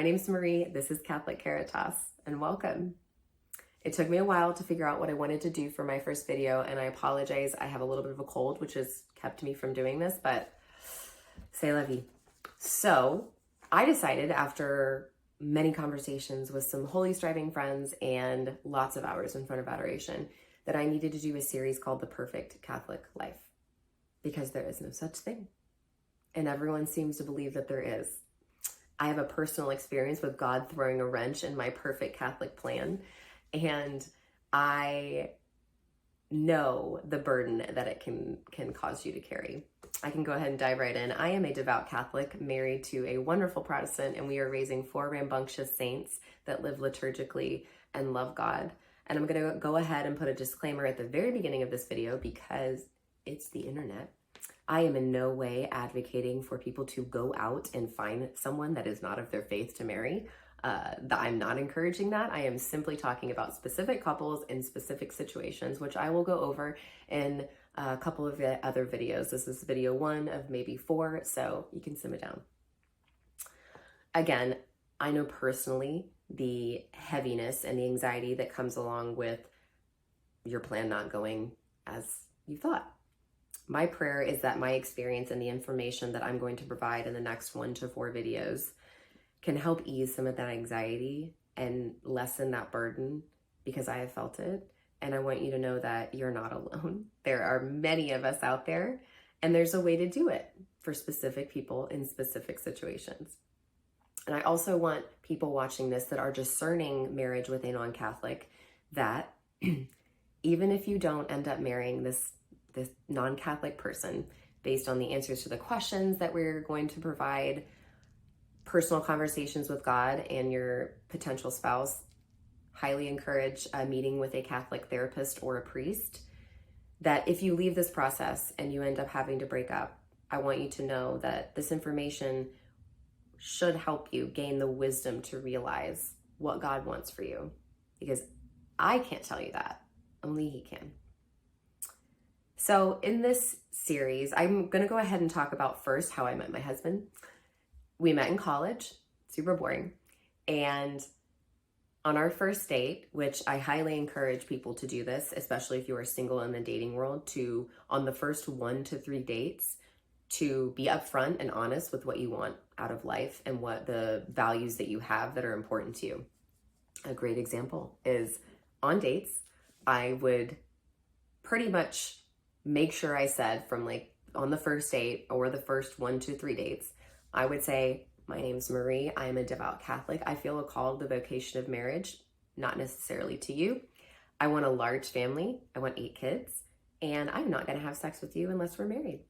My name's Marie, this is Catholic Caritas, and welcome. It took me a while to figure out what I wanted to do for my first video, and I apologize, I have a little bit of a cold, which has kept me from doing this, but c'est la vie. So, I decided after many conversations with some holy striving friends and lots of hours in front of adoration that I needed to do a series called The Perfect Catholic Life, because there is no such thing. And everyone seems to believe that there is. I have a personal experience with God throwing a wrench in my perfect Catholic plan, and I know the burden that it can cause you to carry. I can go ahead and dive right in. I am a devout Catholic married to a wonderful Protestant, and we are raising 4 rambunctious saints that live liturgically and love God. And I'm going to go ahead and put a disclaimer at the very beginning of this video because it's the internet. I am in no way advocating for people to go out and find someone that is not of their faith to marry. I'm not encouraging that. I am simply talking about specific couples in specific situations, which I will go over in a couple of other videos. This is video 1 of maybe 4, so you can simmer down. Again, I know personally the heaviness and the anxiety that comes along with your plan not going as you thought. My prayer is that my experience and the information that I'm going to provide in the next 1 to 4 videos can help ease some of that anxiety and lessen that burden, because I have felt it. And I want you to know that you're not alone. There are many of us out there, and there's a way to do it for specific people in specific situations. And I also want people watching this that are discerning marriage with a non-Catholic, that even if you don't end up marrying this non-Catholic person, based on the answers to the questions that we're going to provide, personal conversations with God and your potential spouse, highly encourage a meeting with a Catholic therapist or a priest, that if you leave this process and you end up having to break up, I want you to know that this information should help you gain the wisdom to realize what God wants for you, because I can't tell you that, only He can. So in this series, I'm going to go ahead and talk about first how I met my husband. We met in college, super boring. And on our first date, which I highly encourage people to do this, especially if you are single in the dating world, to on the first 1 to 3 dates, to be upfront and honest with what you want out of life and what the values that you have that are important to you. A great example is on dates, I would pretty much make sure I said from like on the first date or the first 1 to 3 dates, I would say, my name's Marie, I am a devout Catholic. I feel a call to the vocation of marriage, not necessarily to you. I want a large family. I want 8 kids, and I'm not going to have sex with you unless we're married.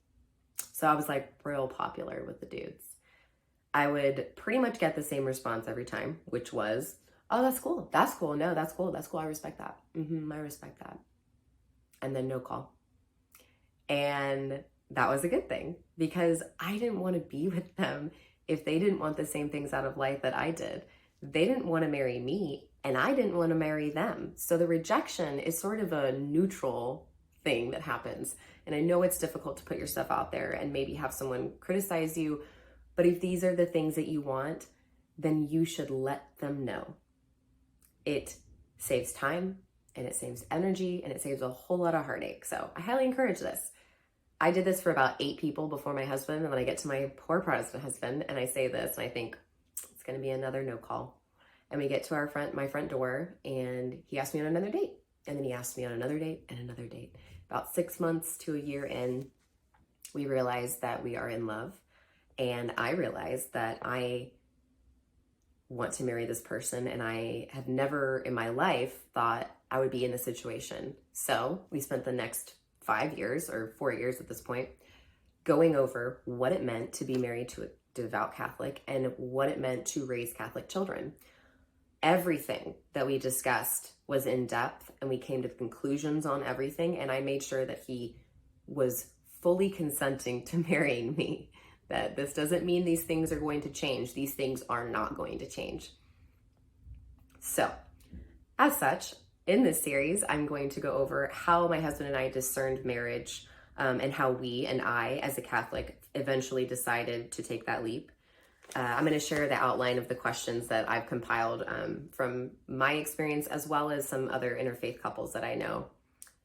So I was like real popular with the dudes. I would pretty much get the same response every time, which was, oh, that's cool. That's cool. No, that's cool. That's cool. I respect that. I respect that. And then no call. And that was a good thing, because I didn't want to be with them if they didn't want the same things out of life that I did. They didn't want to marry me, and I didn't want to marry them. So the rejection is sort of a neutral thing that happens. And I know it's difficult to put your stuff out there and maybe have someone criticize you, but if these are the things that you want, then you should let them know. It saves time, and it saves energy, and it saves a whole lot of heartache. So I highly encourage this. I did this for about 8 people before my husband, and then I get to my poor Protestant husband, and I say this, and I think it's going to be another no call. And we get to my front door, and he asked me on another date, and then he asked me on another date and another date. About 6 months to a year in, we realized that we are in love, and I realized that I want to marry this person, and I have never in my life thought I would be in this situation. So we spent the next 5 years, or 4 years at this point, going over what it meant to be married to a devout Catholic and what it meant to raise Catholic children. Everything that we discussed was in depth, and we came to conclusions on everything, and I made sure that he was fully consenting to marrying me. That this doesn't mean these things are going to change. These things are not going to change. So, as such, in this series, I'm going to go over how my husband and I discerned marriage, and how we and I, as a Catholic, eventually decided to take that leap. I'm going to share the outline of the questions that I've compiled from my experience, as well as some other interfaith couples that I know,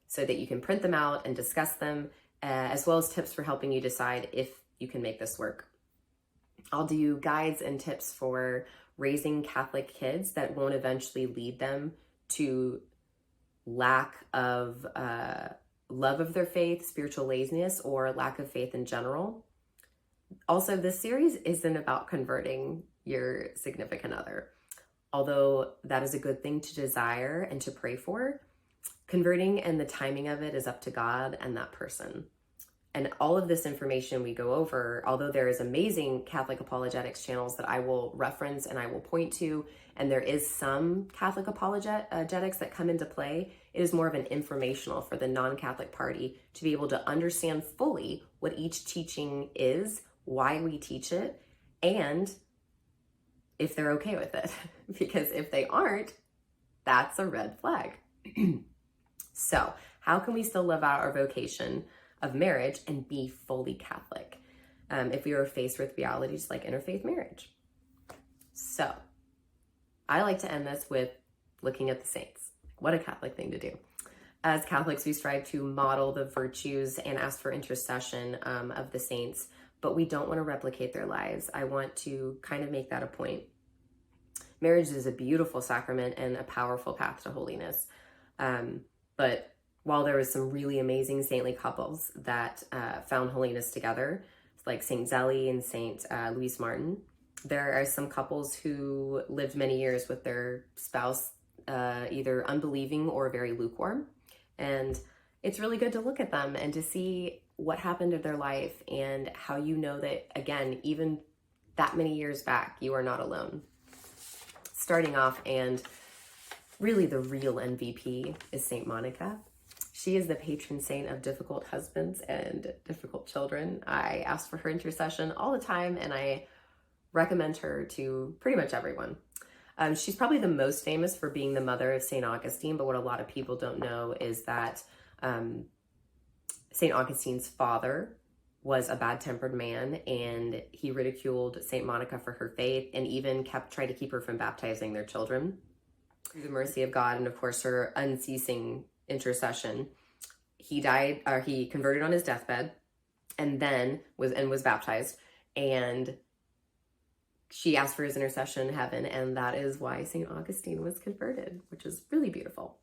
so that you can print them out and discuss them, as well as tips for helping you decide if you can make this work. I'll do guides and tips for raising Catholic kids that won't eventually lead them to lack of love of their faith, spiritual laziness, or lack of faith in general. Also, this series isn't about converting your significant other. Although that is a good thing to desire and to pray for, converting and the timing of it is up to God and that person. And all of this information we go over, although there is amazing Catholic apologetics channels that I will reference and I will point to, and there is some Catholic apologetics that come into play, it is more of an informational for the non-Catholic party to be able to understand fully what each teaching is, why we teach it, and if they're okay with it. Because if they aren't, that's a red flag. So, how can we still live out our vocation of marriage and be fully Catholic if we are faced with realities like interfaith marriage? So, I like to end this with looking at the saints. What a Catholic thing to do. As Catholics, we strive to model the virtues and ask for intercession of the saints, but we don't want to replicate their lives. I want to kind of make that a point. Marriage is a beautiful sacrament and a powerful path to holiness. But while there was some really amazing saintly couples that found holiness together, like Saint Zélie and Saint Louis Martin, there are some couples who lived many years with their spouse either unbelieving or very lukewarm. And it's really good to look at them and to see what happened in their life and how you know that, again, even that many years back, you are not alone. Starting off, and really the real MVP is Saint Monica. She is the patron saint of difficult husbands and difficult children. I ask for her intercession all the time, and I recommend her to pretty much everyone. She's probably the most famous for being the mother of Saint Augustine, but what a lot of people don't know is that Saint Augustine's father was a bad-tempered man, and he ridiculed Saint Monica for her faith and even kept trying to keep her from baptizing their children. Through the mercy of God and, of course, her unceasing intercession, he died, or he converted on his deathbed, and then was baptized, and she asked for his intercession in heaven, and that is why St. Augustine was converted, which is really beautiful.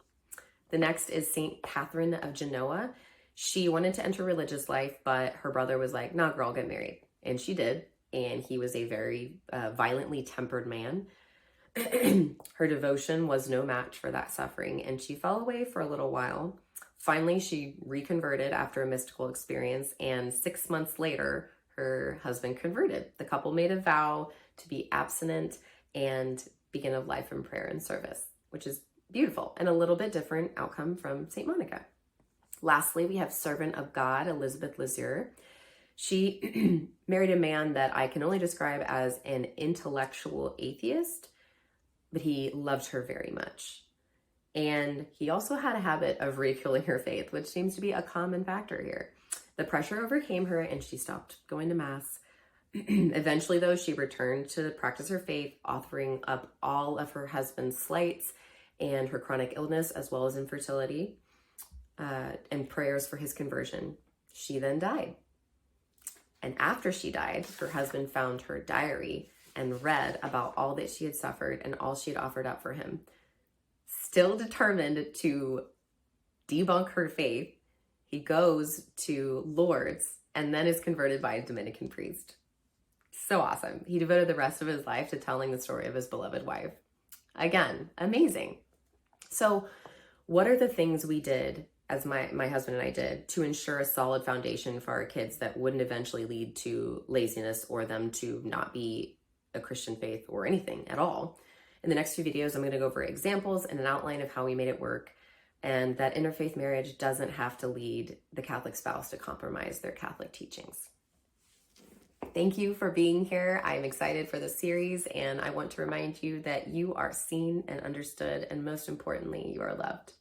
The next is St. Catherine of Genoa. She wanted to enter religious life, but her brother was like, nah, girl, get married. And she did, and he was a very violently tempered man. Her devotion was no match for that suffering, and she fell away for a little while. Finally, she reconverted after a mystical experience, and 6 months later, her husband converted. The couple made a vow to be abstinent and begin a life in prayer and service, which is beautiful and a little bit different outcome from St. Monica. Lastly, we have servant of God, Elizabeth Lazure. She married a man that I can only describe as an intellectual atheist, but he loved her very much. And he also had a habit of ridiculing her faith, which seems to be a common factor here. The pressure overcame her and she stopped going to Mass. Eventually, though, she returned to practice her faith, offering up all of her husband's slights and her chronic illness, as well as infertility, and prayers for his conversion. She then died. And after she died, her husband found her diary and read about all that she had suffered and all she had offered up for him. Still determined to debunk her faith, he goes to Lourdes and then is converted by a Dominican priest. So awesome. He devoted the rest of his life to telling the story of his beloved wife. Again, amazing. So what are the things we did, as my husband and I did, to ensure a solid foundation for our kids that wouldn't eventually lead to laziness or them to not be a Christian faith or anything at all? In the next few videos, I'm going to go over examples and an outline of how we made it work, and that interfaith marriage doesn't have to lead the Catholic spouse to compromise their Catholic teachings. Thank you for being here. I'm excited for this series, and I want to remind you that you are seen and understood, and most importantly, you are loved.